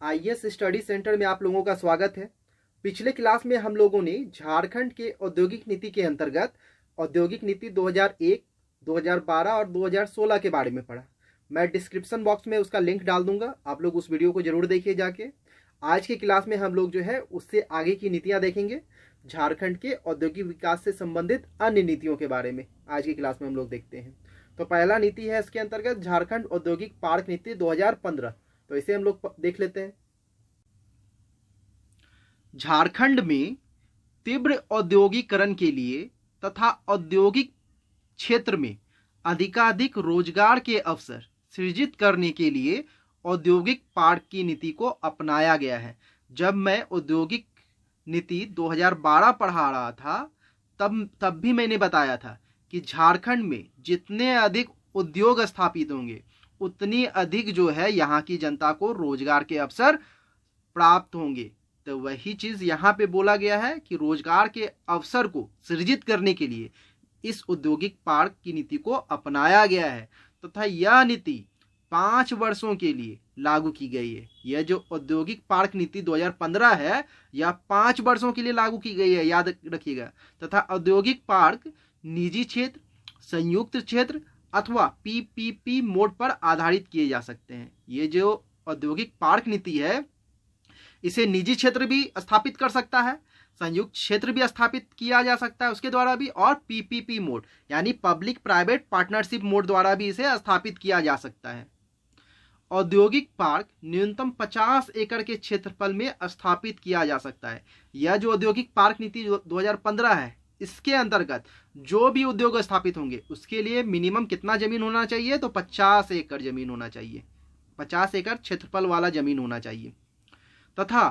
IAS study centre में आप लोगों का स्वागत है। पिछले क्लास में हम लोगों ने झारखंड के औद्योगिक नीति के अंतर्गत औद्योगिक नीति 2001, 2012 और 2016 के बारे में पढ़ा। मैं डिस्क्रिप्शन बॉक्स में उसका लिंक डाल दूंगा, आप लोग उस वीडियो को जरूर देखिए जाके। आज की क्लास में हम लोग जो है उससे आगे की नीतियां देखेंगे। झारखंड के औद्योगिक विकास से संबंधित अन्य नीतियों के बारे में आज की क्लास में हम लोग देखते हैं। तो पहला नीति है इसके अंतर्गत झारखंड औद्योगिक पार्क नीति 2015। तो इसे हम लोग देख लेते हैं। झारखंड में तीव्र औद्योगिकरण के लिए तथा औद्योगिक क्षेत्र में अधिकाधिक रोजगार के अवसर सृजित करने के लिए औद्योगिक पार्क की नीति को अपनाया गया है। जब मैं औद्योगिक नीति 2012 पढ़ा रहा था तब भी मैंने बताया था कि झारखंड में जितने अधिक उद्योग स्थापित होंगे उतनी अधिक जो है यहाँ की जनता को रोजगार के अवसर प्राप्त होंगे। तो वही चीज यहाँ पे बोला गया है कि रोजगार के अवसर को सृजित करने के लिए इस औद्योगिक पार्क की नीति को अपनाया गया है तथा यह नीति 5 वर्षों के लिए लागू की गई है। यह जो औद्योगिक पार्क नीति 2015 है यह 5 वर्षों के लिए लागू की गई है, याद रखिएगा। तथा औद्योगिक पार्क निजी क्षेत्र, संयुक्त क्षेत्र अथवा पीपीपी मोड पर आधारित किए जा सकते हैं। ये जो औद्योगिक पार्क नीति है इसे निजी क्षेत्र भी स्थापित कर सकता है, संयुक्त क्षेत्र भी स्थापित किया जा सकता है उसके द्वारा भी, और पीपीपी मोड यानी पब्लिक प्राइवेट पार्टनरशिप मोड द्वारा भी इसे स्थापित किया जा सकता है। औद्योगिक पार्क न्यूनतम 50 एकड़ के क्षेत्रफल में स्थापित किया जा सकता है। यह जो औद्योगिक पार्क नीति 2015 है इसके अंतर्गत जो भी उद्योग स्थापित होंगे उसके लिए मिनिमम कितना जमीन होना चाहिए, तो 50 एकड़ जमीन होना चाहिए, 50 एकड़ क्षेत्रफल वाला जमीन होना चाहिए तथा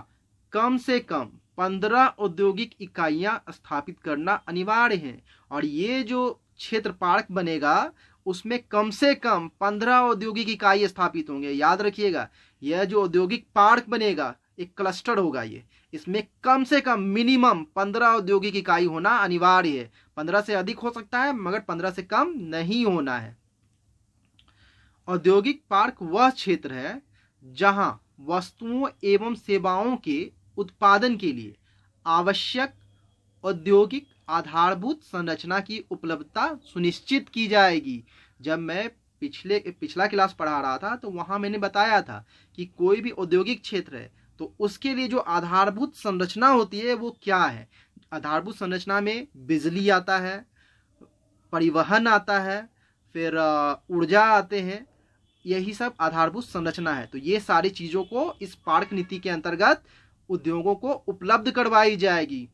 कम से कम 15 औद्योगिक इकाइयां स्थापित करना अनिवार्य है। और ये जो क्षेत्र पार्क बनेगा उसमें कम से कम 15 औद्योगिक इकाई स्थापित होंगे। याद रखिएगा, यह जो औद्योगिक पार्क बनेगा एक क्लस्टर होगा, ये इसमें कम से कम मिनिमम 15 औद्योगिक इकाई होना अनिवार्य है। 15 से अधिक हो सकता है मगर 15 से कम नहीं होना है। औद्योगिक पार्क वह क्षेत्र है जहां वस्तुओं एवं सेवाओं के उत्पादन के लिए आवश्यक औद्योगिक आधारभूत संरचना की उपलब्धता सुनिश्चित की जाएगी। जब मैं पिछला क्लास पढ़ा रहा था तो वहां मैंने बताया था कि कोई भी औद्योगिक क्षेत्र है तो उसके लिए जो आधारभूत संरचना होती है वो क्या है। आधारभूत संरचना में बिजली आता है, परिवहन आता है, फिर ऊर्जा आते हैं, यही सब आधारभूत संरचना है। तो ये सारी चीजों को इस पार्क नीति के अंतर्गत उद्योगों को उपलब्ध करवाई जाएगी।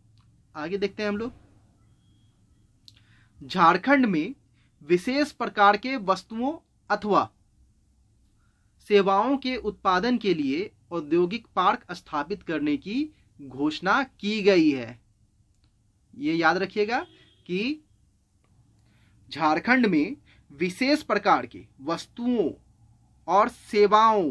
आगे देखते हैं हम लोग। झारखंड में विशेष प्रकार के वस्तुओं अथवा सेवाओं के उत्पादन के लिए औद्योगिक पार्क स्थापित करने की घोषणा की गई है। ये याद रखिएगा कि झारखंड में विशेष प्रकार के वस्तुओं और सेवाओं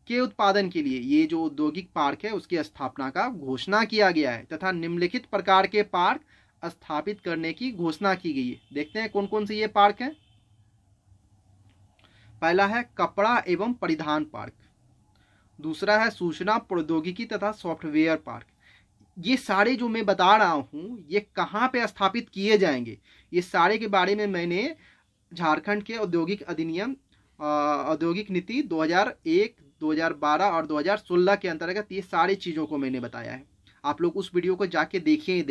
के उत्पादन के लिए ये जो औद्योगिक पार्क है उसकी स्थापना का घोषणा किया गया है तथा निम्नलिखित प्रकार के पार्क स्थापित करने की घोषणा की गई है। देखते हैं कौन कौन से ये पार्क हैं। पहला है कपड़ा एवं परिधान पार्क, दूसरा है सूचना प्रौद्योगिकी तथा सॉफ्टवेयर पार्क। ये सारे जो मैं बता रहा हूं ये कहां पे स्थापित किए जाएंगे, ये सारे के बारे में मैंने झारखंड के औद्योगिक अधिनियम औद्योगिक नीति 2001, 2012 और 2016 के अंतर्गत ये सारी चीज़ों को मैंने बताया है। आप लोग उस वीडियो को जाके देखिए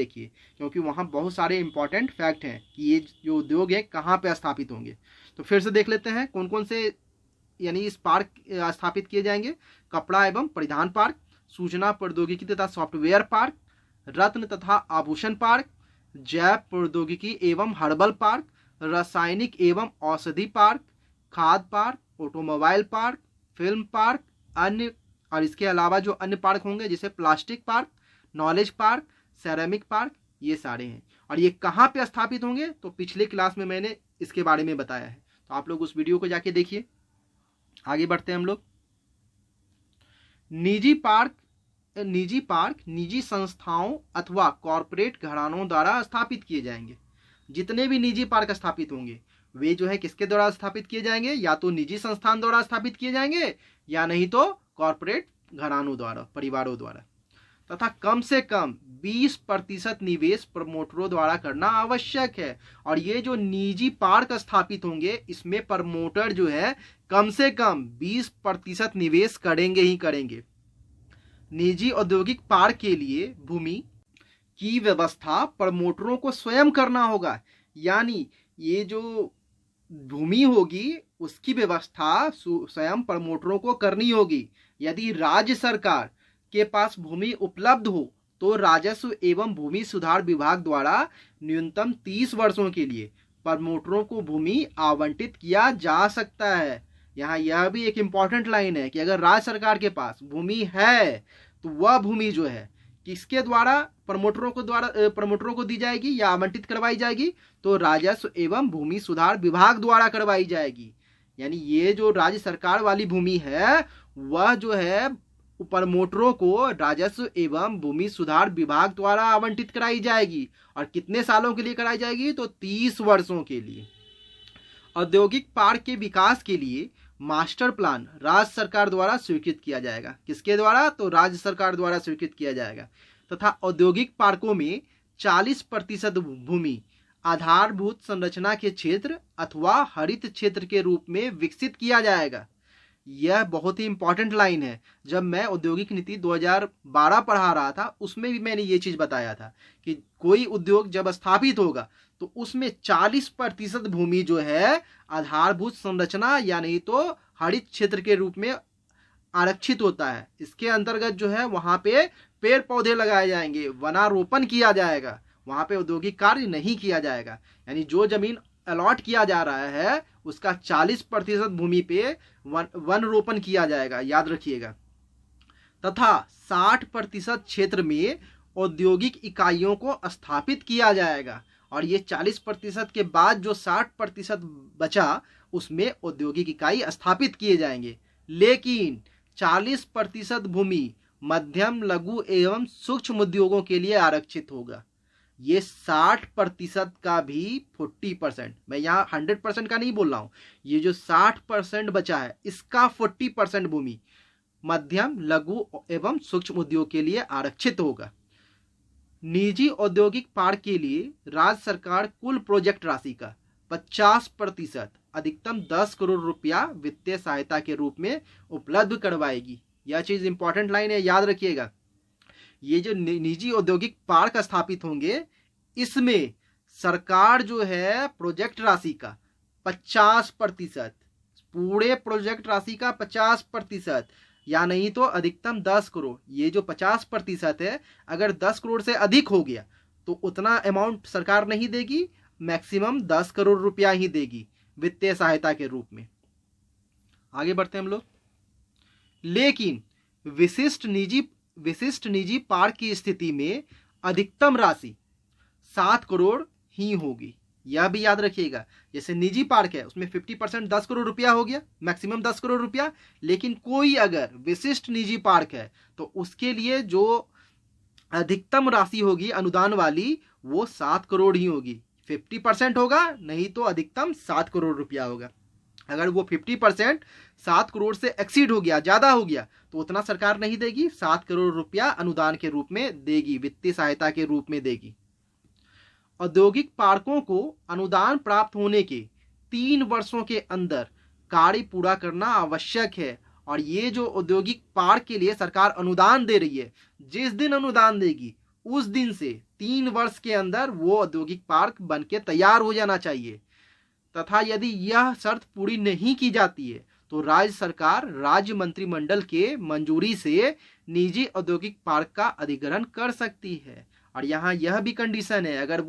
क्योंकि वहाँ बहुत सारे इंपॉर्टेंट फैक्ट हैं कि ये जो उद्योग है कहाँ पे स्थापित होंगे। तो फिर से देख लेते हैं कौन कौन से यानी इस पार्क स्थापित किए जाएंगे। कपड़ा एवं परिधान पार्क, सूचना प्रौद्योगिकी तथा सॉफ्टवेयर पार्क, रत्न तथा आभूषण पार्क, जैव प्रौद्योगिकी एवं हर्बल पार्क, रासायनिक एवं औषधि पार्क, खाद park, automobile park, film park, अन्य और इसके अलावा जो अन्य पार्क होंगे जैसे plastic park, knowledge park, ceramic park, ये सारे हैं। और ये कहाँ पे स्थापित होंगे तो पिछले क्लास में मैंने इसके बारे में बताया है, तो आप लोग उस वीडियो को जाके देखिए। आगे बढ़ते हैं हम लोग। निजी पार्क निजी संस्थाओं अथवा कॉरपोरेट घरानों द्वारा स्थापित किए जाएंगे। जितने भी निजी पार्क स्थापित होंगे वे जो है किसके द्वारा स्थापित किए जाएंगे, या तो निजी संस्थान द्वारा स्थापित किए जाएंगे या नहीं तो कॉरपोरेट घरानों द्वारा, परिवारों द्वारा, तथा कम से कम 20% निवेश प्रमोटरों द्वारा करना आवश्यक है। और ये जो निजी पार्क स्थापित होंगे इसमें प्रमोटर जो है कम से कम 20% निवेश करेंगे ही करेंगे। निजी औद्योगिक पार्क के लिए भूमि की व्यवस्था प्रमोटरों को स्वयं करना होगा, यानी ये जो भूमि होगी उसकी व्यवस्था स्वयं प्रमोटरों को करनी होगी। यदि राज्य सरकार के पास भूमि उपलब्ध हो तो राजस्व एवं भूमि सुधार विभाग द्वारा न्यूनतम 30 वर्षों के लिए प्रमोटरों को भूमि आवंटित किया जा सकता है। यहाँ यह भी एक इम्पॉर्टेंट लाइन है कि अगर राज्य सरकार के पास भूमि है तो वह भूमि जो है किसके द्वारा प्रमोटरों को दी जाएगी या आवंटित करवाई जाएगी, तो राजस्व एवं भूमि सुधार विभाग द्वारा करवाई जाएगी। यानी ये जो राज्य सरकार वाली भूमि है वह जो है प्रमोटरों को राजस्व एवं भूमि सुधार विभाग द्वारा आवंटित कराई जाएगी। और कितने सालों के लिए कराई जाएगी, तो 30 वर्षों के लिए। औद्योगिक पार्क के विकास के लिए मास्टर प्लान राज्य सरकार द्वारा स्वीकृत किया जाएगा। किसके द्वारा, तो राज्य सरकार द्वारा स्वीकृत किया जाएगा। तथा औद्योगिक पार्कों में 40% भूमि आधारभूत संरचना के क्षेत्र अथवा हरित क्षेत्र के रूप में विकसित किया जाएगा। यह बहुत ही इंपॉर्टेंट लाइन है। जब मैं औद्योगिक नीति 2012 पढ़ा रहा था उसमें भी मैंने ये चीज बताया था कि कोई उद्योग जब स्थापित होगा तो उसमें 40% भूमि जो है आधारभूत संरचना या नहीं तो हरित क्षेत्र के रूप में आरक्षित होता है। इसके अंतर्गत जो है वहां पे पेड़ पौधे लगाए जाएंगे, वनारोपण किया जाएगा, वहां पे औद्योगिक कार्य नहीं किया जाएगा। यानी जो जमीन अलॉट किया जा रहा है उसका 40% भूमि पे वन रोपण किया जाएगा, याद रखिएगा। तथा 60% क्षेत्र में औद्योगिक इकाइयों को स्थापित किया जाएगा। और ये 40% के बाद जो 60% बचा उसमें औद्योगिक इकाई स्थापित किए जाएंगे। लेकिन 40% भूमि मध्यम लघु एवं सूक्ष्म उद्योगों के लिए आरक्षित होगा। ये 60% का भी 40%, मैं यहाँ 100% का नहीं बोल रहा हूं, ये जो 60% बचा है इसका 40% भूमि मध्यम लघु एवं सूक्ष्म उद्योग के लिए आरक्षित होगा। निजी औद्योगिक पार्क के लिए राज्य सरकार कुल प्रोजेक्ट राशि का 50% अधिकतम 10 करोड़ रुपया वित्तीय सहायता के रूप में उपलब्ध करवाएगी। यह चीज इंपॉर्टेंट लाइन है, याद रखिएगा। ये जो निजी औद्योगिक पार्क स्थापित होंगे इसमें सरकार जो है प्रोजेक्ट राशि का 50%, पूरे प्रोजेक्ट राशि का 50% या नहीं तो अधिकतम 10 करोड़। ये जो 50% है अगर 10 करोड़ से अधिक हो गया तो उतना अमाउंट सरकार नहीं देगी, मैक्सिमम 10 करोड़ रुपया ही देगी वित्तीय सहायता के रूप में। आगे बढ़ते हैं हम लोग। लेकिन विशिष्ट निजी पार्क की स्थिति में अधिकतम राशि 7 करोड़ ही होगी। यह भी याद रखिएगा। जैसे निजी पार्क है उसमें 50% 10 करोड़ रुपया हो गया, मैक्सिमम 10 करोड़ रुपया। लेकिन कोई अगर विशिष्ट निजी पार्क है तो उसके लिए जो अधिकतम राशि होगी अनुदान वाली वो 7 करोड़ ही होगी। 50% होगा नहीं तो अधिकतम 7 करोड़ रुपया होगा। अगर वो 50% 7 करोड़ से एक्सीड हो गया, ज्यादा हो गया, तो उतना सरकार नहीं देगी, 7 करोड़ रुपया अनुदान के रूप में देगी, वित्तीय सहायता के रूप में देगी। औद्योगिक पार्कों को अनुदान प्राप्त होने के 3 वर्षों के अंदर कार्य पूरा करना आवश्यक है। और ये जो औद्योगिक पार्क के लिए सरकार अनुदान दे रही है, जिस दिन अनुदान देगी उस दिन से 3 वर्ष के अंदर वो औद्योगिक पार्क बनके तैयार हो जाना चाहिए। तथा यदि यह शर्त पूरी नहीं की जाती है तो राज्य सरकार राज्य मंत्रिमंडल के मंजूरी से निजी औद्योगिक पार्क का अधिग्रहण कर सकती है। और यहाँ यह भी कंडीशन है, अगर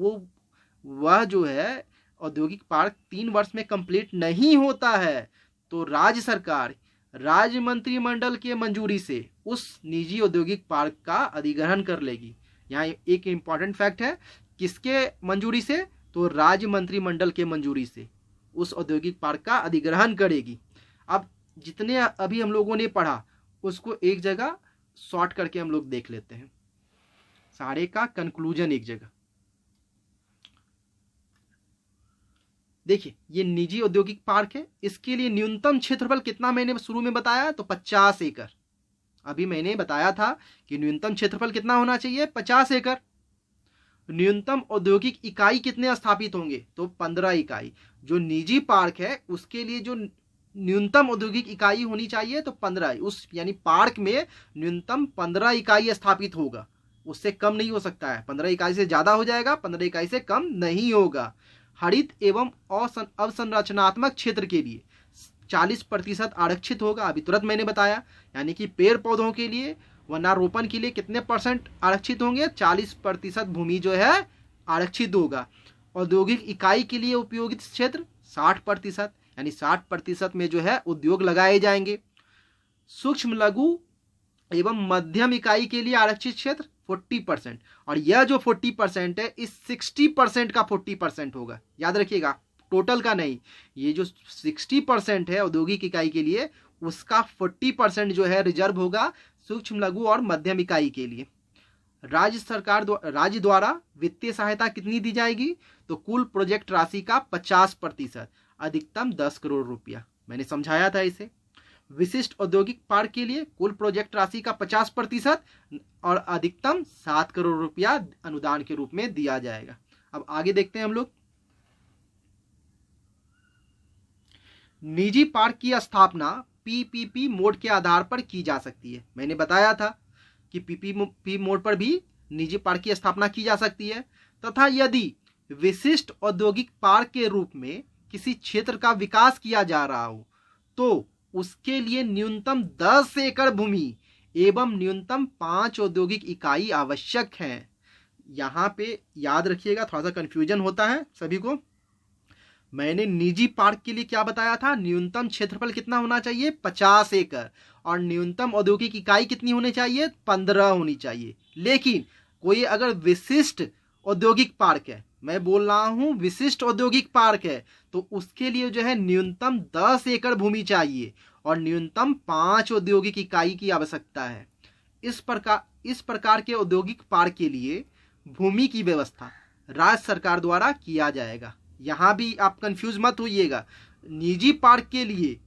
वह जो है औद्योगिक पार्क 3 वर्ष में कंप्लीट नहीं होता है तो राज्य सरकार राज्य मंत्रिमंडल के मंजूरी से उस निजी औद्योगिक पार्क का अधिग्रहण कर लेगी। यहाँ एक इंपॉर्टेंट फैक्ट है, किसके मंजूरी से, तो राज्य मंत्रिमंडल के मंजूरी से उस औद्योगिक पार्क का अधिग्रहण करेगी। अब जितने अभी हम लोगों ने पढ़ा उसको एक जगह शॉर्ट करके हम लोग देख लेते हैं, सारे का कंक्लूजन एक जगह। देखिए ये निजी औद्योगिक पार्क है, इसके लिए न्यूनतम क्षेत्रफल कितना मैंने शुरू में बताया, तो 50 एकड़। अभी मैंने बताया था कि न्यूनतम क्षेत्रफल कितना होना चाहिए, 50 एकड़। न्यूनतम औद्योगिक इकाई कितने स्थापित होंगे, तो 15 इकाई। जो निजी पार्क है उसके लिए जो न्यूनतम औद्योगिक इकाई होनी चाहिए तो 15, उस यानी पार्क में न्यूनतम 15 इकाई स्थापित होगा, उससे कम नहीं हो सकता है। 15 इकाई से ज्यादा हो जाएगा, 15 इकाई से कम नहीं होगा। हरित एवं अवसंरचनात्मक क्षेत्र के लिए 40% आरक्षित होगा, अभी तुरंत मैंने बताया। यानी कि पेड़ पौधों के लिए, वनारोपण के लिए कितने परसेंट आरक्षित होंगे, 40% भूमि जो है आरक्षित होगा। औद्योगिक इकाई के लिए उपयोगित क्षेत्र 60%, यानी 60% में जो है उद्योग लगाए जाएंगे। सूक्ष्म लघु एवं मध्यम इकाई के लिए आरक्षित क्षेत्र 40%, और यह जो 40% है इस 60% का 40% होगा, याद रखिएगा, टोटल का नहीं। ये जो 60% है औद्योगिक इकाई के लिए, उसका 40% जो है रिजर्व होगा सूक्ष्म लघु और मध्यम इकाई के लिए। राज्य द्वारा वित्तीय सहायता कितनी दी जाएगी, तो कुल प्रोजेक्ट राशि का 50%, अधिकतम 10 करोड़ रुपया, मैंने समझाया था इसे। विशिष्ट औद्योगिक पार्क के लिए कुल प्रोजेक्ट राशि का 50% और अधिकतम 7 करोड़ रुपया अनुदान के रूप में दिया जाएगा। अब आगे देखते हैं हम लोग। निजी पार्क की स्थापना पीपीपी मोड के आधार पर की जा सकती है। मैंने बताया था कि पीपीपी मोड पर भी निजी पार्क की स्थापना की जा सकती है, तथा यदि विशिष्ट औद्योगिक पार्क के रूप में किसी क्षेत्र का विकास किया जा रहा हो तो उसके लिए न्यूनतम 10 एकड़ भूमि एवं न्यूनतम 5 औद्योगिक इकाई आवश्यक है। यहां पे याद रखिएगा, थोड़ा सा कंफ्यूजन होता है सभी को। मैंने निजी पार्क के लिए क्या बताया था, न्यूनतम क्षेत्रफल कितना होना चाहिए, 50 एकड़, और न्यूनतम औद्योगिक इकाई कितनी होनी चाहिए, 15 होनी चाहिए। लेकिन कोई अगर विशिष्ट औद्योगिक पार्क है, मैं बोल रहा हूं विशिष्ट औद्योगिक पार्क है, तो उसके लिए जो है न्यूनतम 10 एकड़ भूमि चाहिए और न्यूनतम 5 औद्योगिक इकाई की आवश्यकता है। इस प्रकार के औद्योगिक पार्क के लिए भूमि की व्यवस्था राज्य सरकार द्वारा किया जाएगा। यहां भी आप कंफ्यूज मत होइएगा। निजी पार्क के लिए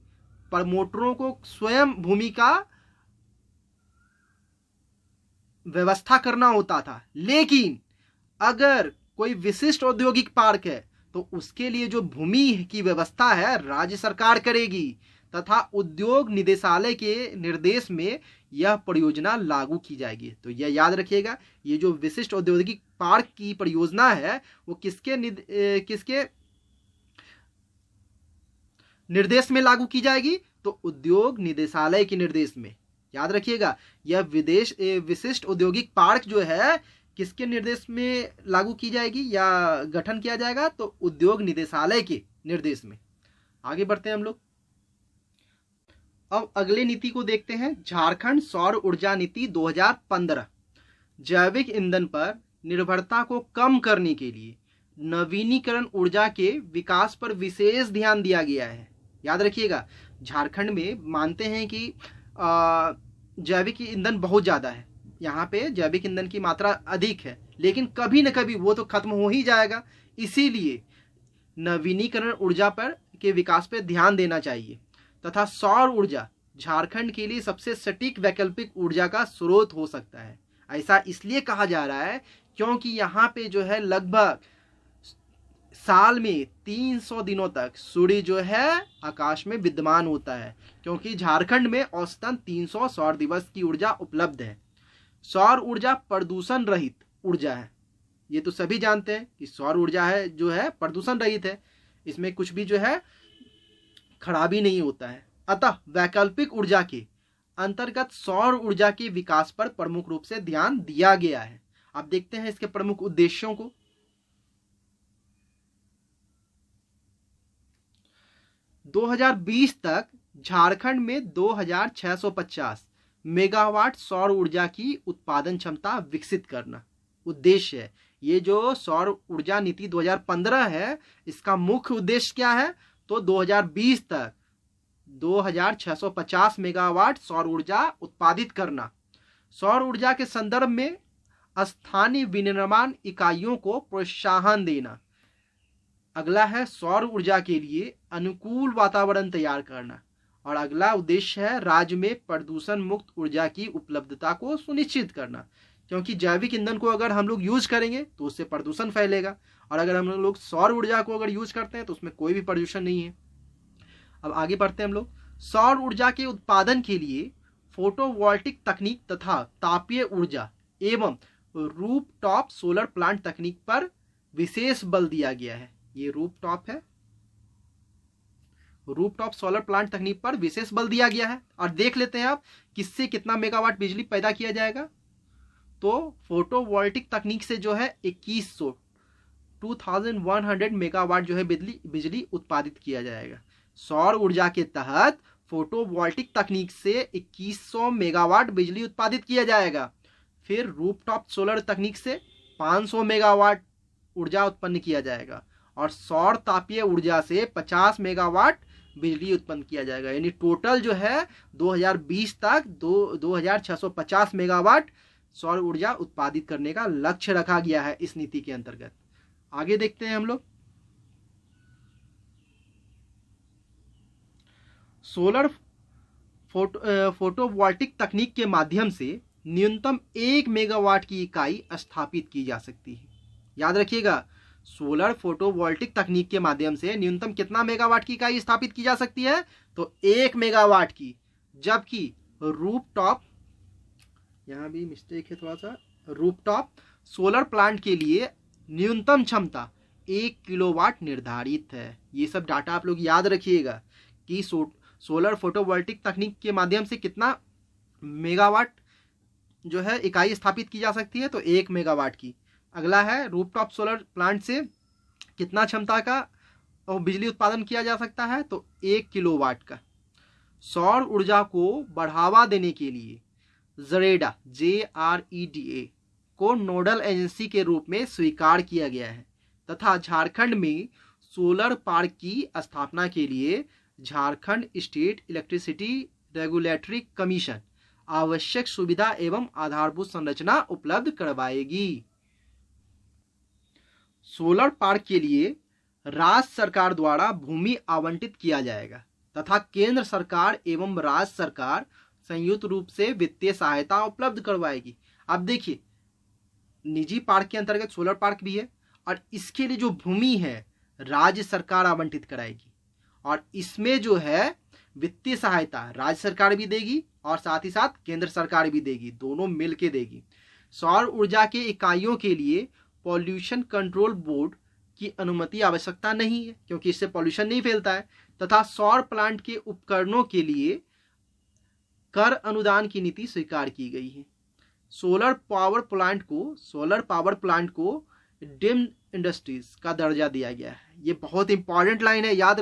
प्रमोटरों को स्वयं भूमि का व्यवस्था करना होता था, लेकिन अगर कोई विशिष्ट औद्योगिक पार्क है तो उसके लिए जो भूमि की व्यवस्था है राज्य सरकार करेगी, तथा उद्योग निदेशालय के निर्देश में यह परियोजना लागू की जाएगी। तो यह याद रखिएगा, ये जो विशिष्ट औद्योगिक पार्क की परियोजना है वो किसके निर्देश में लागू की जाएगी, तो उद्योग निदेशालय के निर्देश में। याद रखिएगा, यह विशिष्ट औद्योगिक पार्क जो है किसके निर्देश में लागू की जाएगी या गठन किया जाएगा, तो उद्योग निदेशालय के निर्देश में। आगे बढ़ते हैं हम लोग। अब अगले नीति को देखते हैं, झारखंड सौर ऊर्जा नीति 2015। जैविक ईंधन पर निर्भरता को कम करने के लिए नवीनीकरण ऊर्जा के विकास पर विशेष ध्यान दिया गया है। याद रखिएगा, झारखंड में मानते हैं कि जैविक ईंधन बहुत ज़्यादा है, यहाँ पे जैविक ईंधन की मात्रा अधिक है, लेकिन कभी न कभी वो तो खत्म हो ही जाएगा। इसीलिए नवीनीकरण ऊर्जा पर के विकास पर ध्यान देना चाहिए, तथा सौर ऊर्जा झारखंड के लिए सबसे सटीक वैकल्पिक ऊर्जा का स्रोत हो सकता है। ऐसा इसलिए कहा जा रहा है क्योंकि यहाँ पे जो है लगभग साल में 300 दिनों तक सूर्य जो है आकाश में विद्यमान होता है, क्योंकि झारखंड में औसतन 300 सौर दिवस की ऊर्जा उपलब्ध है। सौर ऊर्जा प्रदूषण रहित ऊर्जा है, ये तो सभी जानते हैं कि सौर ऊर्जा है जो है प्रदूषण रहित है, इसमें कुछ भी जो है खराबी नहीं होता है। अतः वैकल्पिक ऊर्जा के अंतर्गत सौर ऊर्जा के विकास पर प्रमुख रूप से ध्यान दिया गया है। अब देखते हैं इसके प्रमुख उद्देश्यों को। 2020 तक झारखंड में 2650 मेगावाट सौर ऊर्जा की उत्पादन क्षमता विकसित करना उद्देश्य है। ये जो सौर ऊर्जा नीति 2015 है, इसका मुख्य उद्देश्य क्या है, तो 2020 तक 2650 मेगावाट सौर ऊर्जा उत्पादित करना। सौर ऊर्जा के संदर्भ में स्थानीय विनिर्माण इकाइयों को प्रोत्साहन देना। अगला है सौर ऊर्जा के लिए अनुकूल वातावरण तैयार करना। और अगला उद्देश्य है राज्य में प्रदूषण मुक्त ऊर्जा की उपलब्धता को सुनिश्चित करना, क्योंकि जैविक ईंधन को अगर हम लोग यूज करेंगे तो उससे प्रदूषण फैलेगा, और अगर हम लोग सौर ऊर्जा को अगर यूज करते हैं तो उसमें कोई भी प्रदूषण नहीं है। अब आगे बढ़ते हैं हम लोग। सौर ऊर्जा के उत्पादन के लिए फोटोवोल्टिक तकनीक तथा तापीय ऊर्जा एवं रूफटॉप सोलर प्लांट तकनीक पर विशेष बल दिया गया है। ये रूफटॉप है, रूफटॉप सोलर प्लांट तकनीक पर विशेष बल दिया गया है। और देख लेते हैं आप किससे कितना मेगावाट बिजली पैदा किया जाएगा। तो फोटोवोल्टिक तकनीक से जो है 2100 मेगावाट जो है बिजली उत्पादित किया जाएगा। सौर ऊर्जा के तहत फोटोवोल्टिक तकनीक से 2100 मेगावाट बिजली उत्पादित किया जाएगा। फिर रूफटॉप सोलर तकनीक से 500 मेगावाट ऊर्जा उत्पन्न किया जाएगा, और सौर तापीय ऊर्जा से 50 मेगावाट बिजली उत्पन्न किया जाएगा। यानी टोटल जो है 2020 तक 2650 मेगावाट सौर ऊर्जा उत्पादित करने का लक्ष्य रखा गया है इस नीति के अंतर्गत। आगे देखते हैं हम लोग। सोलर फोटोवोल्टिक तकनीक के माध्यम से न्यूनतम 1 मेगावाट की इकाई स्थापित की जा सकती है। याद रखिएगा, सोलर फोटोवोल्टिक तकनीक के माध्यम से न्यूनतम कितना मेगावाट की इकाई स्थापित की जा सकती है? तो 1 मेगावाट की। जबकि रूफटॉप, यहां भी मिस्टेक है थोड़ा सा, रूफटॉप सोलर प्लांट के लिए न्यूनतम क्षमता 1 किलोवाट निर्धारित है। ये सब डाटा आप लोग याद रखिएगा कि सोलर फोटोवोल्टिक तकनीक के माध्यम से कितना मेगावाट जो है इकाई स्थापित की जा सकती है, तो 1 मेगावाट की। अगला है रूफटॉप सोलर प्लांट से कितना क्षमता का बिजली उत्पादन किया जा सकता है, तो 1 किलोवाट का। सौर ऊर्जा को बढ़ावा देने के लिए जरेडा JREDA को नोडल एजेंसी के रूप में स्वीकार किया गया है तथा झारखंड में सोलर पार्क की स्थापना के लिए Jharkhand state electricity regulatory commission आवश्यक सुविधा एवं आधारभूत संरचना उपलब्ध करवाएगी। सोलर पार्क के लिए राज्य सरकार द्वारा भूमि आवंटित किया जाएगा तथा केंद्र सरकार एवं राज्य सरकार संयुक्त रूप से वित्तीय सहायता उपलब्ध करवाएगी। अब देखिए, निजी पार्क के अंतर्गत सोलर पार्क भी है, और इसके लिए जो भूमि है राज्य सरकार आवंटित कराएगी, और इसमें जो है वित्तीय सहायता राज्य सरकार भी देगी और साथ ही साथ केंद्र सरकार भी देगी, दोनों मिलकर देगी। सौर ऊर्जा के इकाइयों के लिए पॉल्यूशन कंट्रोल बोर्ड की अनुमति आवश्यकता नहीं है, क्योंकि इससे पॉल्यूशन नहीं फैलता है, तथा सौर प्लांट के उपकरणों के लिए कर अनुदान की नीति स्वीकार की गई है। सोलर पावर प्लांट को डीम्ड इंडस्ट्रीज का दर्जा दिया गया है। ये बहुत इंपॉर्टेंट लाइन है, याद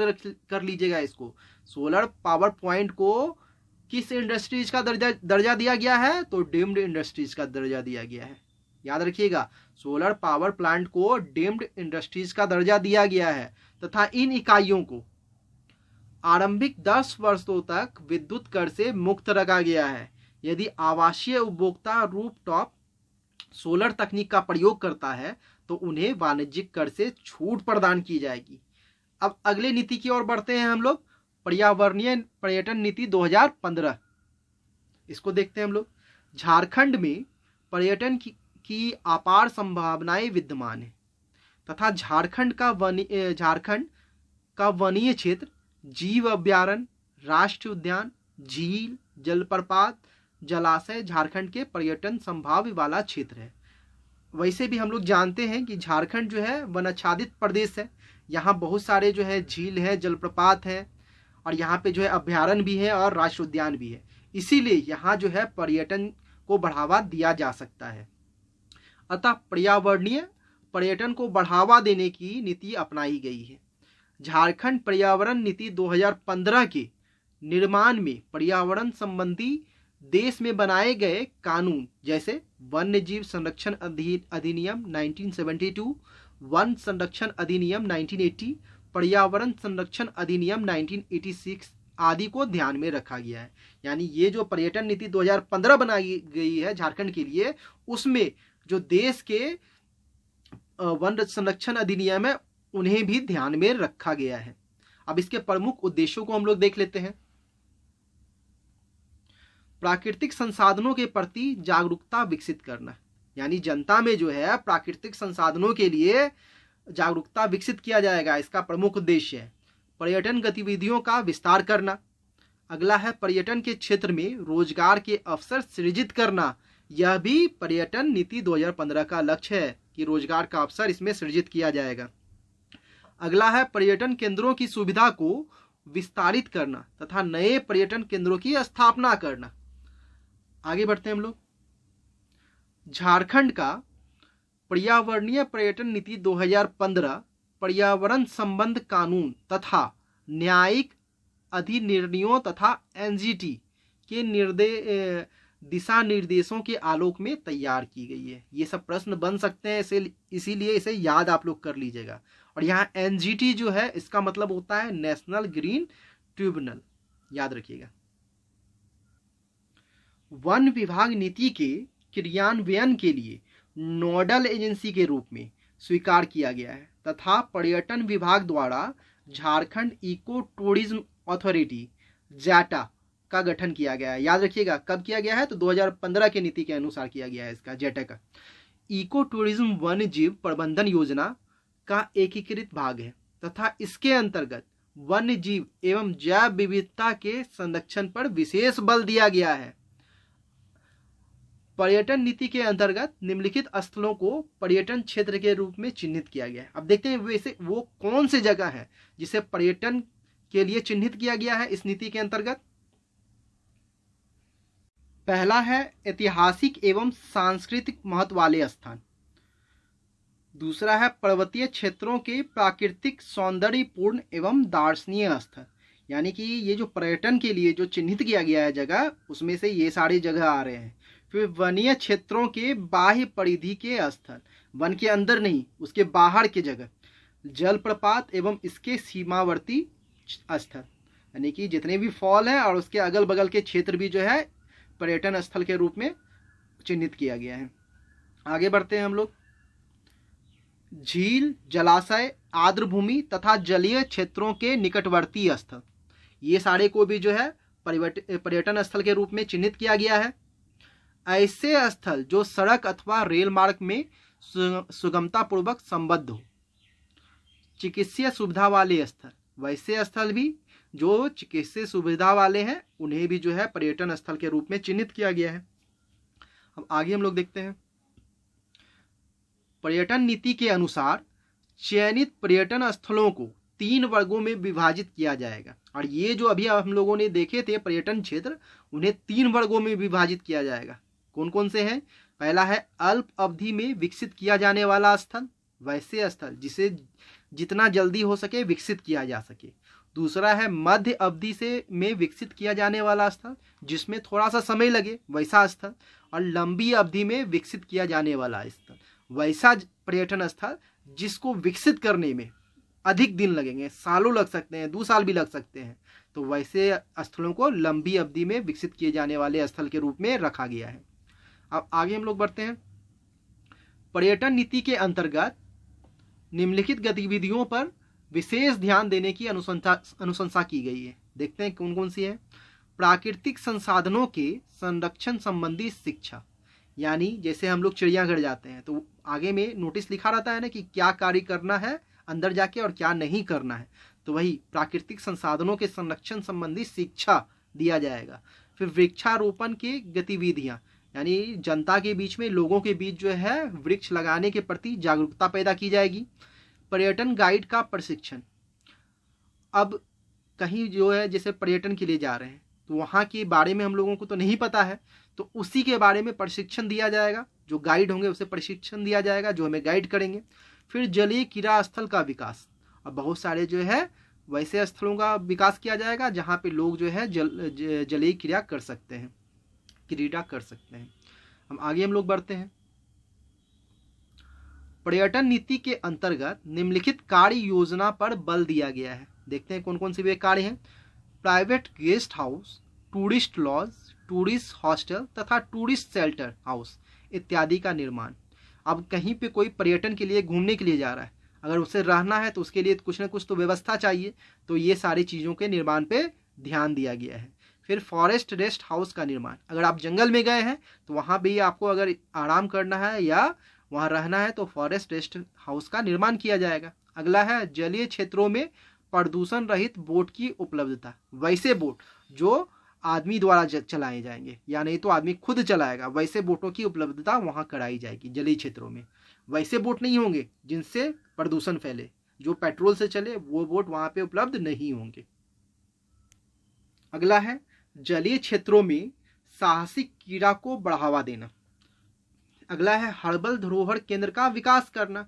कर लीजिएगा इसको। सोलर पावर प्लांट को किस इंडस्ट्रीज का दर्जा दिया गया है? तो डीम्ड इंडस्ट्रीज का दर्जा दिया गया है। याद रखिएगा, सोलर पावर प्लांट को डीम्ड इंडस्ट्रीज का दर्जा दिया गया है तथा इन इकाइयों को आरंभिक 10 वर्षों तक विद्युत कर से मुक्त रखा गया है। यदि आवासीय उपभोक्ता रूफटॉप सोलर तकनीक का प्रयोग करता है तो उन्हें वाणिज्यिक कर से छूट प्रदान की जाएगी। अब अगले नीति की ओर बढ़ते हैं हम लोग, पर्यावरणीय पर्यटन नीति 2015। इसको देखते हैं हम लोग। झारखंड में पर्यटन की अपार संभावनाएं विद्यमान है तथा झारखंड का वनीय क्षेत्र, जीव अभ्यारण्य, राष्ट्रीय उद्यान, झील, जलप्रपात, जलाशय झारखंड के पर्यटन संभाव्य वाला क्षेत्र है। वैसे भी हम लोग जानते हैं कि झारखंड जो है वनाच्छादित प्रदेश है। यहाँ बहुत सारे जो है झील है, जलप्रपात है, और यहाँ पे जो है अभ्यारण्य भी है और राष्ट्रीय उद्यान भी है। इसीलिए यहाँ जो है पर्यटन को बढ़ावा दिया जा सकता है। अतः पर्यावरणीय पर्यटन को बढ़ावा देने की नीति अपनाई गई है। झारखंड पर्यावरण नीति 2015 के निर्माण में पर्यावरण संबंधी देश में बनाए गए कानून जैसे वन्य जीव संरक्षण अधिनियम 1972, वन संरक्षण अधिनियम 1980, पर्यावरण संरक्षण अधिनियम 1986 आदि को ध्यान में रखा गया है। यानी ये जो पर्यटन नीति 2015 बनाई गई है झारखंड के लिए, उसमें जो देश के वन संरक्षण अधिनियम है उन्हें भी ध्यान में रखा गया है। अब इसके प्रमुख उद्देश्यों को हम लोग देख लेते हैं। प्राकृतिक संसाधनों के प्रति जागरूकता विकसित करना, यानी जनता में जो है प्राकृतिक संसाधनों के लिए जागरूकता विकसित किया जाएगा, इसका प्रमुख उद्देश्य है। पर्यटन गतिविधियों का विस्तार करना। अगला है पर्यटन के क्षेत्र में रोजगार के अवसर सृजित करना। यह भी पर्यटन नीति 2015 का लक्ष्य है कि रोजगार का अवसर इसमें सृजित किया जाएगा। अगला है पर्यटन केंद्रों की सुविधा को विस्तारित करना तथा नए पर्यटन केंद्रों की स्थापना करना। आगे बढ़ते हैं हम लोग। झारखंड का पर्यावरणीय पर्यटन नीति 2015 पर्यावरण संबंध कानून तथा न्यायिक अधिनिर्णयों तथा एनजीटी के दिशा निर्देशों के आलोक में तैयार की गई है। ये सब प्रश्न बन सकते हैं, इसीलिए इसे याद आप लोग कर लीजिएगा। और यहाँ एनजीटी जो है इसका मतलब होता है नेशनल ग्रीन ट्रिब्यूनल, याद रखिएगा। वन विभाग नीति के क्रियान्वयन के लिए नोडल एजेंसी के रूप में स्वीकार किया गया है तथा पर्यटन विभाग द्वारा झारखंड इको टूरिज्म अथॉरिटी जाटा का गठन किया गया है। याद रखिएगा कब किया गया है, तो 2015 के नीति के अनुसार किया गया है इसका, जाटा का। इको टूरिज्म वन्य जीव प्रबंधन योजना का एकीकृत भाग है तथा इसके अंतर्गत वन्य जीव एवं जैव विविधता के संरक्षण पर विशेष बल दिया गया है। पर्यटन नीति के अंतर्गत निम्नलिखित स्थलों को पर्यटन क्षेत्र के रूप में चिन्हित किया गया है। अब देखते हैं वैसे वो कौन सी जगह है जिसे पर्यटन के लिए चिन्हित किया गया है इस नीति के अंतर्गत। पहला है ऐतिहासिक एवं सांस्कृतिक महत्व वाले स्थान। दूसरा है पर्वतीय क्षेत्रों के प्राकृतिक सौंदर्यपूर्ण एवं दर्शनीय स्थल, यानी कि ये जो पर्यटन के लिए जो चिन्हित किया गया है जगह, उसमें से ये सारी जगह आ रहे हैं। फिर वनीय क्षेत्रों के बाह्य परिधि के स्थल, वन के अंदर नहीं उसके बाहर के जगह, जलप्रपात एवं इसके सीमावर्ती स्थल, यानी कि जितने भी फॉल हैं और उसके अगल बगल के क्षेत्र भी जो है पर्यटन स्थल के रूप में चिन्हित किया गया है। आगे बढ़ते हैं हम लोग। झील, जलाशय, आर्द्रभूमि तथा जलीय क्षेत्रों के निकटवर्ती स्थल, ये सारे को भी जो है पर्यटन स्थल के रूप में चिन्हित किया गया है। ऐसे स्थल जो सड़क अथवा रेल मार्ग में सुगमता पूर्वक संबद्ध हो। चिकित्सीय सुविधा वाले स्थल, वैसे स्थल भी जो चिकित्सीय सुविधा वाले हैं उन्हें भी जो है पर्यटन स्थल के रूप में चिन्हित किया गया है। अब आगे हम लोग देखते हैं। पर्यटन नीति के अनुसार चयनित पर्यटन स्थलों को 3 वर्गों में विभाजित किया जाएगा। और ये जो अभी हम लोगों ने देखे थे पर्यटन क्षेत्र, उन्हें 3 वर्गों में विभाजित किया जाएगा। कौन कौन से हैं? पहला है अल्प अवधि में विकसित किया जाने वाला स्थल, वैसे स्थल जिसे जितना जल्दी हो सके विकसित किया जा सके। दूसरा है मध्य अवधि से में विकसित किया जाने वाला स्थल, जिसमें थोड़ा सा समय लगे, वैसा स्थल। और लंबी अवधि में विकसित किया जाने वाला स्थल, वैसा पर्यटन स्थल जिसको विकसित करने में अधिक दिन लगेंगे, सालों लग सकते हैं, 2 साल भी लग सकते हैं, तो वैसे स्थलों को लंबी अवधि में विकसित किए जाने वाले स्थल के रूप में रखा गया है। अब आगे हम लोग बढ़ते हैं। पर्यटन नीति के अंतर्गत निम्नलिखित गतिविधियों पर विशेष ध्यान देने की अनुशंसा की गई है। देखते हैं कौन कौन सी है। प्राकृतिक संसाधनों के संरक्षण संबंधी शिक्षा, यानी जैसे हम लोग चिड़ियाघर जाते हैं तो आगे में नोटिस लिखा रहता है ना कि क्या कार्य करना है अंदर जाके और क्या नहीं करना है, तो वही प्राकृतिक संसाधनों के संरक्षण संबंधी शिक्षा दिया जाएगा। फिर वृक्षारोपण की गतिविधियां, यानी जनता के बीच में, लोगों के बीच जो है वृक्ष लगाने के प्रति जागरूकता पैदा की जाएगी। पर्यटन गाइड का प्रशिक्षण, अब कहीं जो है जैसे पर्यटन के लिए जा रहे हैं तो वहाँ के बारे में हम लोगों को तो नहीं पता है, तो उसी के बारे में प्रशिक्षण दिया जाएगा। जो गाइड होंगे उसे प्रशिक्षण दिया जाएगा जो हमें गाइड करेंगे। फिर जलीय क्रीड़ा स्थल का विकास, अब बहुत सारे जो है वैसे स्थलों का विकास किया जाएगा जहाँ पे लोग जो है जलीय क्रिया कर सकते हैं, क्रीड़ा कर सकते हैं। आगे हम लोग बढ़ते हैं। पर्यटन नीति के अंतर्गत निम्नलिखित कार्य योजना पर बल दिया गया है। देखते हैं कौन कौन से वे कार्य हैं। Private guest house, tourist laws, tourist hostel तथा टूरिस्ट शेल्टर हाउस इत्यादि का निर्माण। अब कहीं पे कोई पर्यटन के लिए घूमने के लिए जा रहा है, अगर उसे रहना है तो उसके लिए कुछ ना कुछ तो व्यवस्था चाहिए, तो ये सारी चीज़ों के निर्माण पे ध्यान दिया गया है। फिर फॉरेस्ट रेस्ट हाउस का निर्माण, अगर आप जंगल में गए हैं तो वहाँ भी आपको अगर आराम करना है या वहाँ रहना है तो फॉरेस्ट रेस्ट हाउस का निर्माण किया जाएगा। अगला है जलीय क्षेत्रों में प्रदूषण रहित बोट की उपलब्धता, वैसे बोट जो आदमी द्वारा चलाए जाएंगे या नहीं तो आदमी खुद चलाएगा, वैसे बोटों की उपलब्धता वहाँ कराई जाएगी जलीय क्षेत्रों में। वैसे बोट नहीं होंगे जिनसे प्रदूषण फैले, जो पेट्रोल से चले वो बोट वहाँ पे उपलब्ध नहीं होंगे। अगला है जलीय क्षेत्रों में साहसिक क्रीड़ा को बढ़ावा देना। अगला है हर्बल धरोहर केंद्र का विकास करना,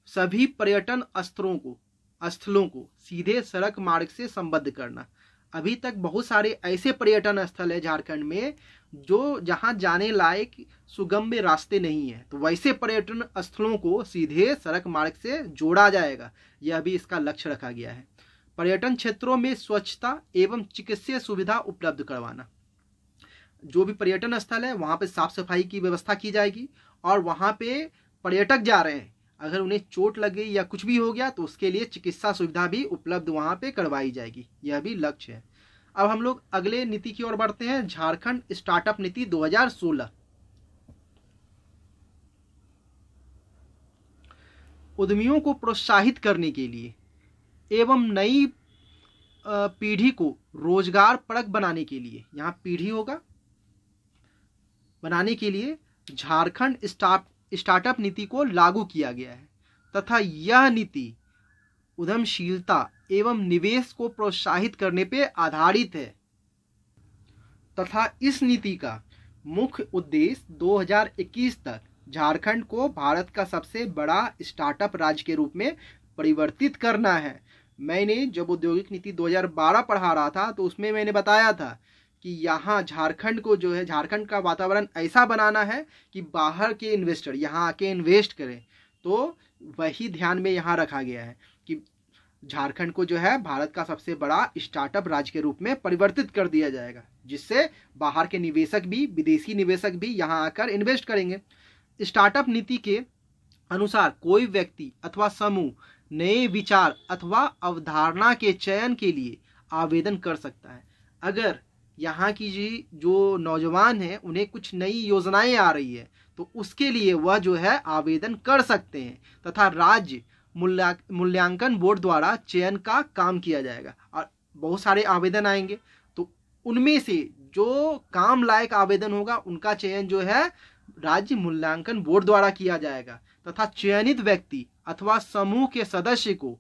सभी पर्यटन स्थलों को सीधे सड़क मार्ग से संबद्ध करना। अभी तक बहुत सारे ऐसे पर्यटन स्थल है झारखंड में जो जहां जाने लायक सुगम्य रास्ते नहीं है, तो वैसे पर्यटन स्थलों को सीधे सड़क मार्ग से जोड़ा जाएगा, यह भी इसका लक्ष्य रखा गया है। पर्यटन क्षेत्रों में स्वच्छता एवं चिकित्सीय सुविधा उपलब्ध करवाना, जो भी पर्यटन स्थल है वहां पे साफ सफाई की व्यवस्था की जाएगी और वहां पे पर्यटक जा रहे हैं अगर उन्हें चोट लग गई या कुछ भी हो गया तो उसके लिए चिकित्सा सुविधा भी उपलब्ध वहां पे करवाई जाएगी, यह भी लक्ष्य है। अब हम लोग अगले नीति की ओर बढ़ते हैं, झारखंड स्टार्टअप नीति 2016। उद्यमियों को प्रोत्साहित करने के लिए एवं नई पीढ़ी को रोजगार परक बनाने के लिए, यहाँ पीढ़ी होगा, बनाने के लिए झारखंड स्टार्टअप नीति को लागू किया गया है तथा यह नीति उद्यमशीलता एवं निवेश को प्रोत्साहित करने पर आधारित है तथा इस नीति का मुख्य उद्देश्य 2021 तक झारखंड को भारत का सबसे बड़ा स्टार्टअप राज्य के रूप में परिवर्तित करना है। मैंने जब औद्योगिक नीति 2012 पढ़ा रहा था तो उसमें मैंने बताया था कि यहाँ झारखंड को जो है, झारखंड का वातावरण ऐसा बनाना है कि बाहर के इन्वेस्टर यहाँ आके इन्वेस्ट करें, तो वही ध्यान में यहाँ रखा गया है कि झारखंड को जो है भारत का सबसे बड़ा स्टार्टअप राज्य के रूप में परिवर्तित कर दिया जाएगा, जिससे बाहर के निवेशक भी, विदेशी निवेशक भी यहाँ आकर इन्वेस्ट करेंगे। स्टार्टअप नीति के अनुसार कोई व्यक्ति अथवा समूह नए विचार अथवा अवधारणा के चयन के लिए आवेदन कर सकता है। अगर यहाँ की जो नौजवान हैं उन्हें कुछ नई योजनाएं आ रही है तो उसके लिए वह जो है आवेदन कर सकते हैं तथा राज्य मूल्यांकन बोर्ड द्वारा चयन का काम किया जाएगा और बहुत सारे आवेदन आएंगे, तो उनमें से जो काम लायक आवेदन होगा उनका चयन जो है राज्य मूल्यांकन बोर्ड द्वारा किया जाएगा तथा चयनित व्यक्ति अथवा समूह के सदस्य को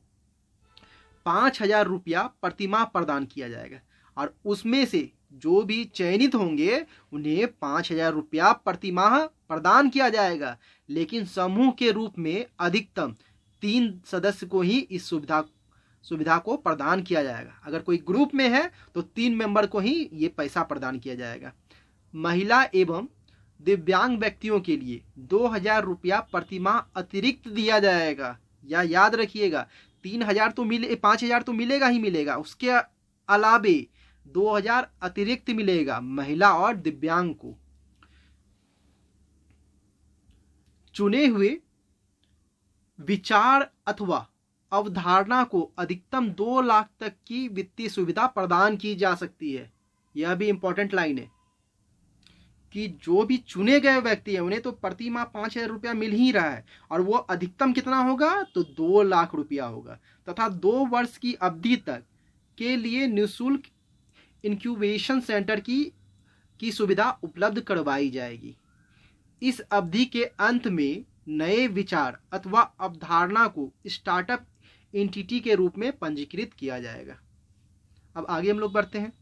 5,000 रुपया प्रतिमाह प्रदान किया जाएगा और उसमें से जो भी चयनित होंगे उन्हें 5,000 रुपया प्रतिमाह प्रदान किया जाएगा, लेकिन समूह के रूप में अधिकतम 3 सदस्य को ही इस सुविधा को प्रदान किया जाएगा। अगर कोई ग्रुप में है तो 3 मेंबर को ही ये पैसा प्रदान किया जाएगा। महिला एवं दिव्यांग व्यक्तियों के लिए 2,000 रुपया प्रतिमाह अतिरिक्त दिया जाएगा, या याद रखिएगा 3,000 तो 5,000 तो मिलेगा ही मिलेगा, उसके अलावे 2,000 अतिरिक्त मिलेगा महिला और दिव्यांग को। चुने हुए विचार अथवा अवधारणा को अधिकतम 2 लाख तक की वित्तीय सुविधा प्रदान की जा सकती है। यह भी इंपॉर्टेंट लाइन है कि जो भी चुने गए व्यक्ति हैं उन्हें तो प्रति माह 5,000 रुपया मिल ही रहा है और वो अधिकतम कितना होगा तो 2 लाख रुपया होगा तथा 2 वर्ष की अवधि तक के लिए निःशुल्क इंक्यूबेशन सेंटर की सुविधा उपलब्ध करवाई जाएगी। इस अवधि के अंत में नए विचार अथवा अवधारणा को स्टार्टअप एंटिटी के रूप में पंजीकृत किया जाएगा। अब आगे हम लोग बढ़ते हैं।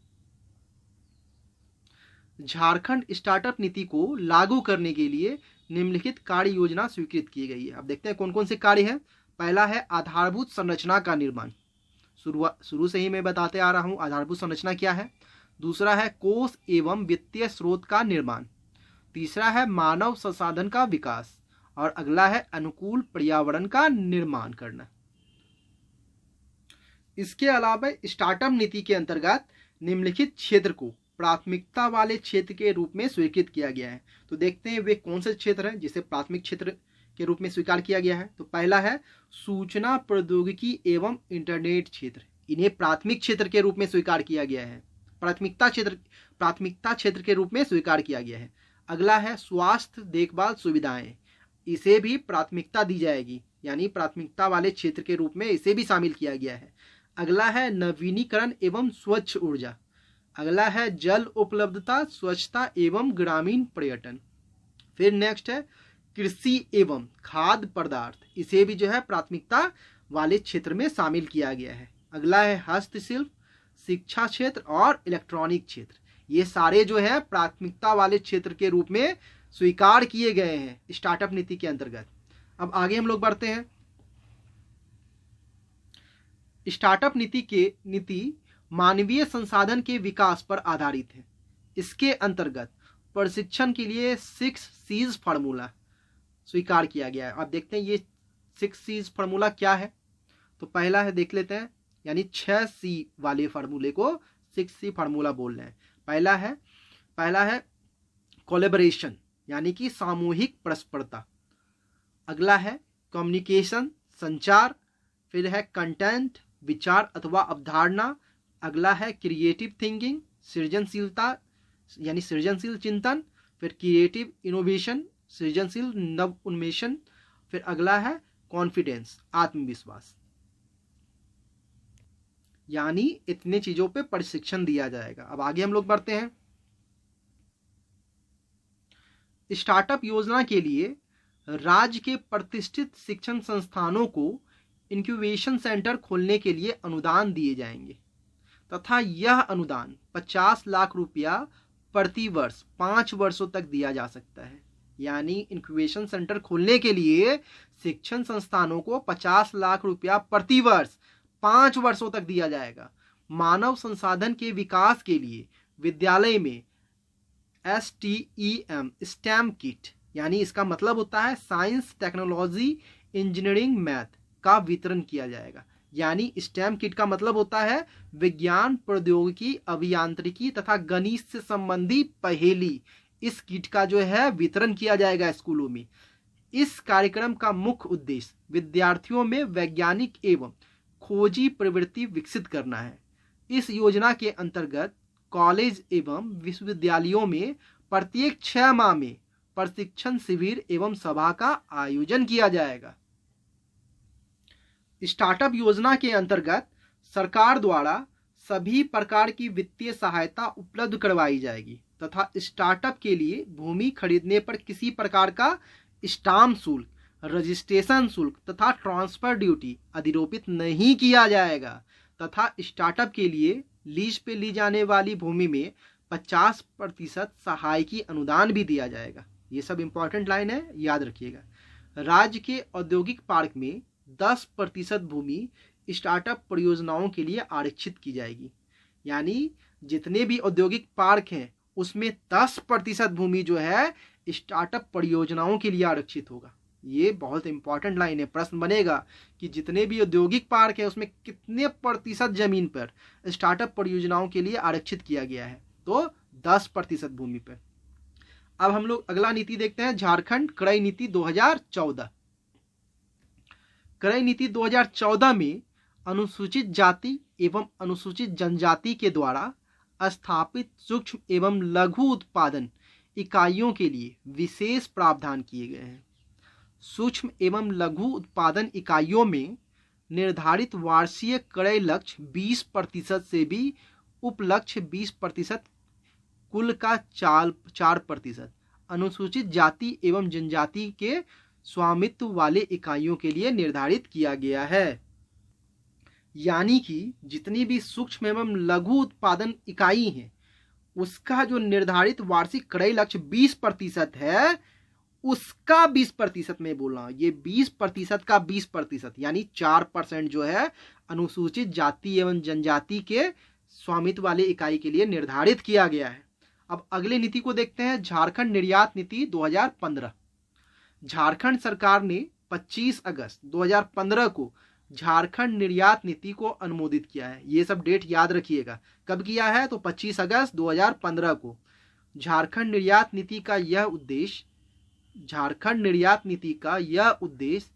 झारखंड स्टार्टअप नीति को लागू करने के लिए निम्नलिखित कार्य योजना स्वीकृत की गई है। अब देखते हैं कौन कौन से कार्य हैं। पहला है आधारभूत संरचना का निर्माण। शुरू से ही मैं बताते आ रहा हूं आधारभूत संरचना क्या है। दूसरा है कोष एवं वित्तीय स्रोत का निर्माण। तीसरा है मानव संसाधन का विकास और अगला है अनुकूल पर्यावरण का निर्माण करना। इसके अलावा स्टार्टअप नीति के अंतर्गत निम्नलिखित क्षेत्र को प्राथमिकता वाले क्षेत्र के रूप में स्वीकृत किया गया है। तो देखते हैं वे कौन से क्षेत्र हैं जिसे प्राथमिक क्षेत्र के रूप में स्वीकार किया गया है। तो पहला है सूचना प्रौद्योगिकी एवं इंटरनेट क्षेत्र, इन्हें प्राथमिक क्षेत्र के रूप में स्वीकार किया गया है। प्राथमिकता क्षेत्र के रूप में स्वीकार किया गया है। अगला है स्वास्थ्य देखभाल सुविधाएं, इसे भी प्राथमिकता दी जाएगी, यानी प्राथमिकता वाले क्षेत्र के रूप में इसे भी शामिल किया गया है। अगला है नवीनीकरण एवं स्वच्छ ऊर्जा। अगला है जल उपलब्धता, स्वच्छता एवं ग्रामीण पर्यटन। फिर नेक्स्ट है कृषि एवं खाद्य पदार्थ, इसे भी जो है प्राथमिकता वाले क्षेत्र में शामिल किया गया है। अगला है हस्तशिल्प, शिक्षा क्षेत्र और इलेक्ट्रॉनिक क्षेत्र, ये सारे जो है प्राथमिकता वाले क्षेत्र के रूप में स्वीकार किए गए हैं स्टार्टअप नीति के अंतर्गत। अब आगे हम लोग बढ़ते हैं। स्टार्टअप नीति मानवीय संसाधन के विकास पर आधारित है। इसके अंतर्गत प्रशिक्षण के लिए 6 C's फार्मूला स्वीकार किया गया है। आप देखते हैं ये 6 C's फार्मूला क्या है। तो पहला है, देख लेते हैं, यानी 6 C वाले फार्मूले को 6 C फार्मूला बोल रहे हैं। पहला है कोलैबोरेशन, यानी कि सामूहिक परस्परता। अगला है कम्युनिकेशन, संचार। फिर है कंटेंट, विचार अथवा अवधारणा। अगला है क्रिएटिव थिंकिंग, सृजनशीलता यानी सृजनशील चिंतन। फिर क्रिएटिव इनोवेशन, सृजनशील नव उन्मेषण। फिर अगला है कॉन्फिडेंस, आत्मविश्वास। यानी इतने चीजों पे प्रशिक्षण दिया जाएगा। अब आगे हम लोग बढ़ते हैं। स्टार्टअप योजना के लिए राज्य के प्रतिष्ठित शिक्षण संस्थानों को इंक्यूबेशन सेंटर खोलने के लिए अनुदान दिए जाएंगे तथा यह अनुदान 50 लाख रुपया प्रति वर्ष 5 वर्षों तक दिया जा सकता है। यानी इंक्यूबेशन सेंटर खोलने के लिए शिक्षण संस्थानों को 50 लाख रुपया प्रति वर्ष 5 वर्षों तक दिया जाएगा। मानव संसाधन के विकास के लिए विद्यालय में STEM किट, यानी इसका मतलब होता है साइंस, टेक्नोलॉजी, इंजीनियरिंग, मैथ का वितरण किया जाएगा। यानी स्टेम किट का मतलब होता है विज्ञान, प्रौद्योगिकी, अभियांत्रिकी तथा गणित से संबंधी पहेली। इस किट का जो है वितरण किया जाएगा स्कूलों में। इस कार्यक्रम का मुख्य उद्देश्य विद्यार्थियों में वैज्ञानिक एवं खोजी प्रवृत्ति विकसित करना है। इस योजना के अंतर्गत कॉलेज एवं विश्वविद्यालयों में प्रत्येक 6 माह में प्रशिक्षण शिविर एवं सभा का आयोजन किया जाएगा। स्टार्टअप योजना के अंतर्गत सरकार द्वारा सभी प्रकार की वित्तीय सहायता उपलब्ध करवाई जाएगी तथा स्टार्टअप के लिए भूमि खरीदने पर किसी प्रकार का स्टाम्प शुल्क, रजिस्ट्रेशन शुल्क तथा ट्रांसफर ड्यूटी अधिरोपित नहीं किया जाएगा तथा स्टार्टअप के लिए लीज पे ली जाने वाली भूमि में 50% सहायकी अनुदान भी दिया जाएगा। ये सब इंपॉर्टेंट लाइन है, याद रखिएगा। राज्य के औद्योगिक पार्क में 10% भूमि स्टार्टअप परियोजनाओं के लिए आरक्षित की जाएगी। यानी जितने भी औद्योगिक पार्क हैं उसमें 10% भूमि जो है स्टार्टअप परियोजनाओं के लिए आरक्षित होगा। ये बहुत इंपॉर्टेंट लाइन है, प्रश्न बनेगा कि जितने भी औद्योगिक पार्क है उसमें कितने प्रतिशत जमीन पर स्टार्टअप परियोजनाओं के लिए आरक्षित किया गया है, तो 10% भूमि पर। अब हम लोग अगला नीति देखते हैं, झारखंड क्रय नीति 2014। क्रय नीति 2014 में अनुसूचित जाति एवं अनुसूचित जनजाति के द्वारा स्थापित सूक्ष्म एवं लघु उत्पादन इकाइयों के लिए विशेष प्रावधान किए गए हैं। सूक्ष्म एवं लघु उत्पादन इकाइयों में निर्धारित वार्षिक क्रय लक्ष्य 20% से भी उपलक्ष्य 20%, कुल का 4%। अनुसूचित जाति एवं जनजाति के स्वामित्व वाले इकाइयों के लिए निर्धारित किया गया है। यानी कि जितनी भी सूक्ष्म एवं लघु उत्पादन इकाई है उसका जो निर्धारित वार्षिक क्रय लक्ष्य 20% है, उसका 20% में बोल रहा हूं। ये 20% का 20% यानी 4% जो है अनुसूचित जाति एवं जनजाति के स्वामित्व वाले इकाई के लिए निर्धारित किया गया है। अब अगले नीति को देखते हैं, झारखंड निर्यात नीति 2015। झारखंड सरकार ने 25 अगस्त 2015 को झारखंड निर्यात नीति को अनुमोदित किया है। ये सब डेट याद रखिएगा, कब किया है, तो 25 अगस्त 2015 को। झारखंड निर्यात नीति का यह उद्देश्य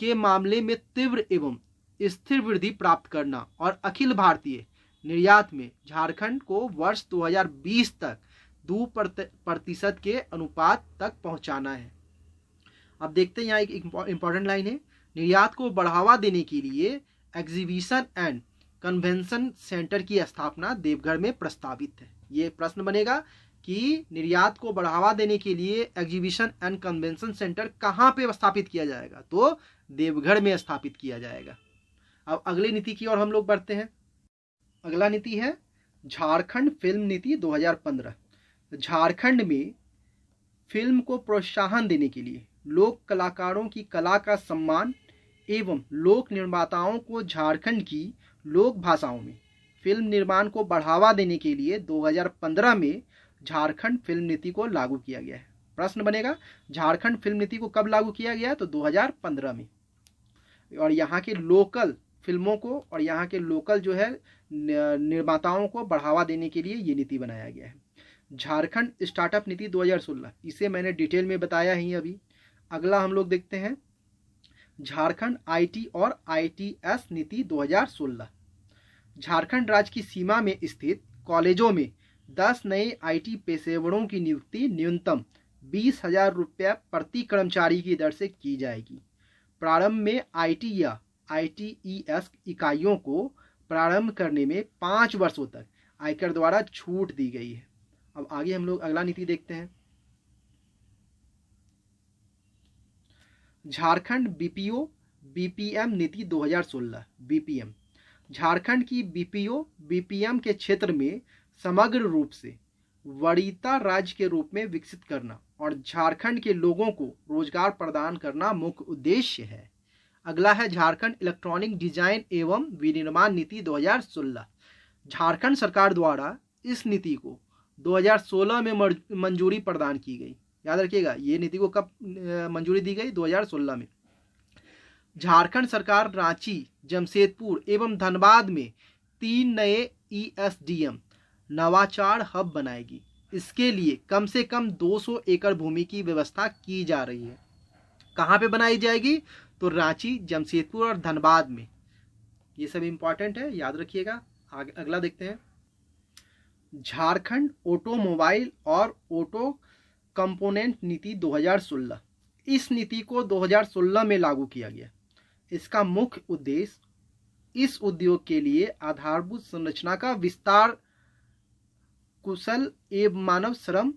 के मामले में तीव्र एवं स्थिर वृद्धि प्राप्त करना और अखिल भारतीय निर्यात में झारखंड को वर्ष 2020 तक 2% के अनुपात तक पहुंचाना है। अब देखते हैं यहाँ एक इंपॉर्टेंट लाइन है, निर्यात को बढ़ावा देने के लिए एग्जीबिशन एंड कन्वेंशन सेंटर की स्थापना देवघर में प्रस्तावित है। ये प्रश्न बनेगा कि निर्यात को बढ़ावा देने के लिए एग्जीबिशन एंड कन्वेंशन सेंटर कहाँ पे स्थापित किया जाएगा, तो देवघर में स्थापित किया जाएगा। अब अगली नीति की ओर हम लोग बढ़ते हैं। अगला नीति है झारखंड फिल्म नीति 2015। झारखंड में फिल्म को प्रोत्साहन देने के लिए लोक कलाकारों की कला का सम्मान एवं लोक निर्माताओं को झारखंड की लोक भाषाओं में फिल्म निर्माण को बढ़ावा देने के लिए 2015 में झारखंड फिल्म नीति को लागू किया गया है। प्रश्न बनेगा झारखंड फिल्म नीति को कब लागू किया गया, तो 2015 में। और यहाँ के लोकल फिल्मों को और यहाँ के लोकल जो है निर्माताओं को बढ़ावा देने के लिए ये नीति बनाया गया है। झारखंड स्टार्टअप नीति 2016, इसे मैंने डिटेल में बताया ही अभी। अगला हम लोग देखते हैं झारखंड आईटी और आईटीएस नीति 2016। झारखंड राज्य की सीमा में स्थित कॉलेजों में 10 नए आईटी पेशेवरों की नियुक्ति न्यूनतम 20,000 रुपये प्रति कर्मचारी की दर से की जाएगी। प्रारंभ में आईटी या आईटीईएस इकाइयों को प्रारंभ करने में 5 वर्षों तक आयकर द्वारा छूट दी गई है। अब आगे हम लोग अगला नीति देखते हैं। झारखंड बीपीओ बीपीएम नीति 2016। बीपीएम झारखंड की बीपीओ बीपीएम के क्षेत्र में समग्र रूप से वरीयता राज्य के रूप में विकसित करना और झारखंड के लोगों को रोजगार प्रदान करना मुख्य उद्देश्य है। अगला है झारखंड इलेक्ट्रॉनिक डिजाइन एवं विनिर्माण नीति 2016। झारखंड सरकार द्वारा इस नीति को 2016 में मंजूरी प्रदान की गई। याद रखिएगा, ये नीति को कब मंजूरी दी गई, 2016 में। झारखंड सरकार रांची, जमशेदपुर एवं धनबाद में 3 नए ईएसडीएम नवाचार हब बनाएगी। इसके लिए कम से कम 200 एकड़ भूमि की व्यवस्था की जा रही है। कहाँ पे बनाई जाएगी, तो रांची, जमशेदपुर और धनबाद में। ये सब इंपॉर्टेंट है, याद रखिएगा। अगला देखते हैं झारखंड ऑटोमोबाइल और ऑटो कंपोनेंट नीति 2016। इस नीति को 2016 में लागू किया गया। इसका मुख्य उद्देश्य इस उद्योग के लिए आधारभूत संरचना का विस्तार, कुशल एवं मानव श्रम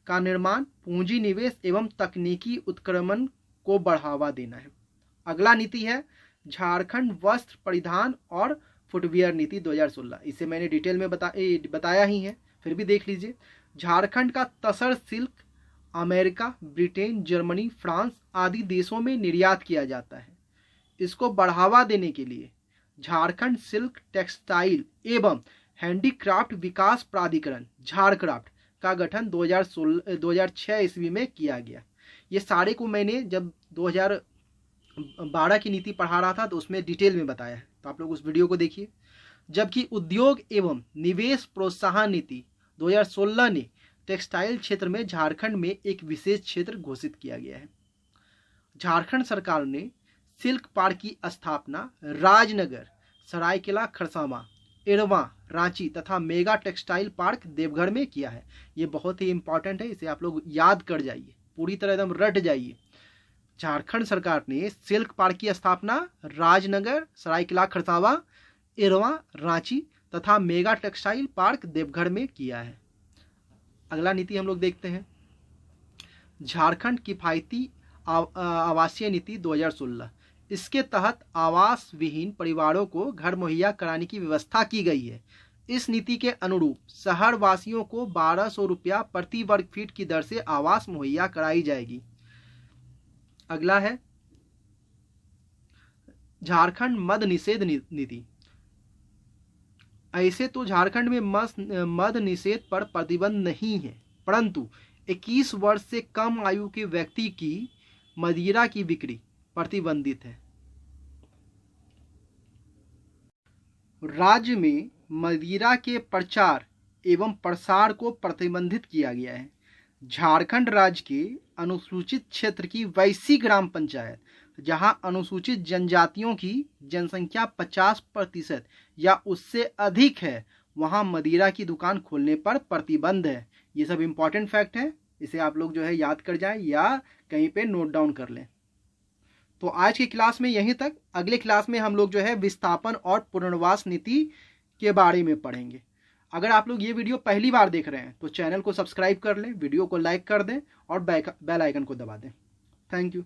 का निर्माण, पूंजी निवेश एवं तकनीकी उत्क्रमण को बढ़ावा देना है। अगला नीति है झारखंड वस्त्र परिधान और फुटवियर नीति 2016। इसे मैंने डिटेल में बताया ही है, फिर भी देख लीजिए। झारखंड का tussar silk America, Britain, Germany, France आदि देशों में निर्यात किया जाता है। इसको बढ़ावा देने के लिए झारखंड सिल्क टेक्सटाइल एवं हैंडीक्राफ्ट विकास प्राधिकरण झारक्राफ्ट का गठन 2006 ईस्वी में किया गया। ये सारे को मैंने जब 2012 की नीति पढ़ा रहा था तो उसमें डिटेल में बताया है, तो आप लोग उस वीडियो को देखिए। जबकि उद्योग एवं निवेश प्रोत्साहन नीति 2016 ने टेक्सटाइल क्षेत्र में झारखंड में एक विशेष क्षेत्र घोषित किया गया है। झारखंड सरकार ने सिल्क पार्क की स्थापना राजनगर, सरायकेला खरसावां, इरवा, रांची तथा मेगा टेक्सटाइल पार्क देवघर में किया है। ये बहुत ही इंपॉर्टेंट है, इसे आप लोग याद कर जाइए, पूरी तरह एकदम रट जाइए। झारखंड सरकार ने सिल्क पार्क की स्थापना राजनगर, सरायकेला खरसावां, इरवा, रांची तथा मेगा टेक्सटाइल पार्क देवघर में किया है। अगला नीति हम लोग देखते हैं झारखंड किफायती आवासीय नीति 2016। इसके तहत आवास विहीन परिवारों को घर मुहैया कराने की व्यवस्था की गई है। इस नीति के अनुरूप शहर वासियों को 1200 रुपया प्रति वर्ग फीट की दर से आवास मुहैया कराई जाएगी। अगला है झारखंड मद निषेध नीति। ऐसे तो झारखंड में मद निषेध पर प्रतिबंध नहीं है, परंतु 21 वर्ष से कम आयु के व्यक्ति की मदिरा की बिक्री प्रतिबंधित है। राज्य में मदिरा के प्रचार एवं प्रसार को प्रतिबंधित किया गया है। झारखंड राज्य के अनुसूचित क्षेत्र की वैसी ग्राम पंचायत जहां अनुसूचित जनजातियों की जनसंख्या 50% या उससे अधिक है, वहाँ मदिरा की दुकान खोलने पर प्रतिबंध है। ये सब इंपॉर्टेंट फैक्ट है, इसे आप लोग जो है याद कर जाएं या कहीं पे नोट डाउन कर लें। तो आज की क्लास में यहीं तक। अगले क्लास में हम लोग जो है विस्थापन और पुनर्वास नीति के बारे में पढ़ेंगे। अगर आप लोग ये वीडियो पहली बार देख रहे हैं तो चैनल को सब्सक्राइब कर लें, वीडियो को लाइक कर दें और बेल आइकन को दबा दें। Thank you.